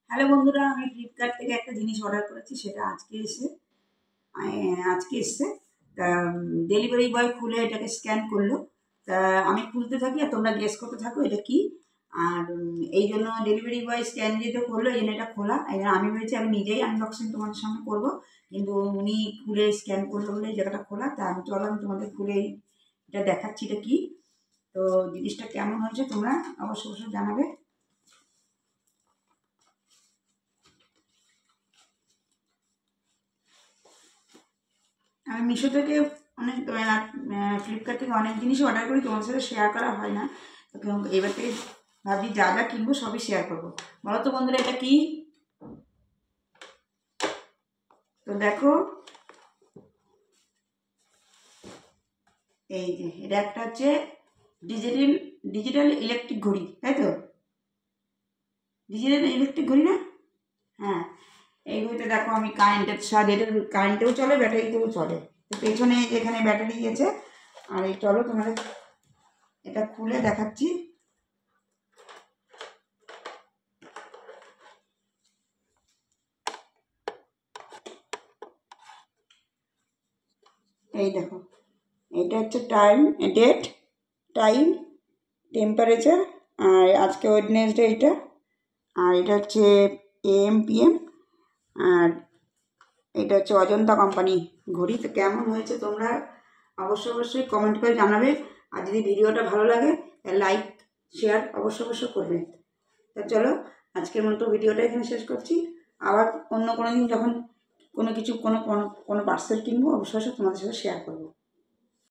Hello বন্ধুরা, আমি Flipkart থেকে একটা জিনিস অর্ডার করেছি, সেটা আজকে এসছে। তা ডেলিভারি বয় খুলে এটাকে স্ক্যান করলো। তা আমি খুলতে থাকি আর তোমরা গেস করতে থাকো এটা কি। আর এই জন্য ডেলিভারি বয় স্ক্যান যেহেতু করলো, এই জন্য এটা খোলা। এই জন্য আমি ভেবেছি আমি নিজেই আনবক্সিং তোমাদের সামনে করবো, কিন্তু উনি খুলে স্ক্যান করলো বলে জায়গাটা খোলা। তা আমি তোমাদের খুলেই এটা দেখাচ্ছি এটা কি। তো জিনিসটা কেমন হয়েছে তোমরা অবশ্যই জানাবে। আমি মিশো থেকে অনেক ফ্লিপকার্ট থেকে অনেক জিনিসই অর্ডার করি, তোমার সাথে শেয়ার করা হয় না। তো এবার থেকে ভাবছি যা যা কিনবো সবই শেয়ার করবো। বলো তো বন্ধুরা এটা কি। তো দেখো, এই যে এটা একটা হচ্ছে ডিজিটাল ডিজিটাল ইলেকট্রিক ঘড়ি, তাই তো? ডিজিটাল ইলেকট্রিক ঘড়ি না? হ্যাঁ, এই ঘড়িটা দেখো আমি কারেন্টের সাথে, এটা কারেন্টেও চলে, ব্যাটারিতেও চলে। তো পেছনে যেখানে ব্যাটারি আছে, আর এই চলো তোমাদের এটা খুলে দেখাচ্ছি। এই দেখো, এটা হচ্ছে ডেট, টাইম, টেম্পারেচার, আর আজকে ওয়েডনেসডে এটা। আর এটা হচ্ছে AM PM। আর এটা হচ্ছে অজন্তা কোম্পানি ঘড়ি। তো কেমন হয়েছে তোমরা অবশ্যই কমেন্ট করে জানাবে। আর যদি ভিডিওটা ভালো লাগে লাইক শেয়ার অবশ্যই করবে। তা চলো, আজকের মতো ভিডিওটা এখানে শেষ করছি। আবার অন্য কোনো দিন যখন কোনো কিছু কোনো পার্সেল কিনবো অবশ্যই তোমাদের সাথে শেয়ার করবো।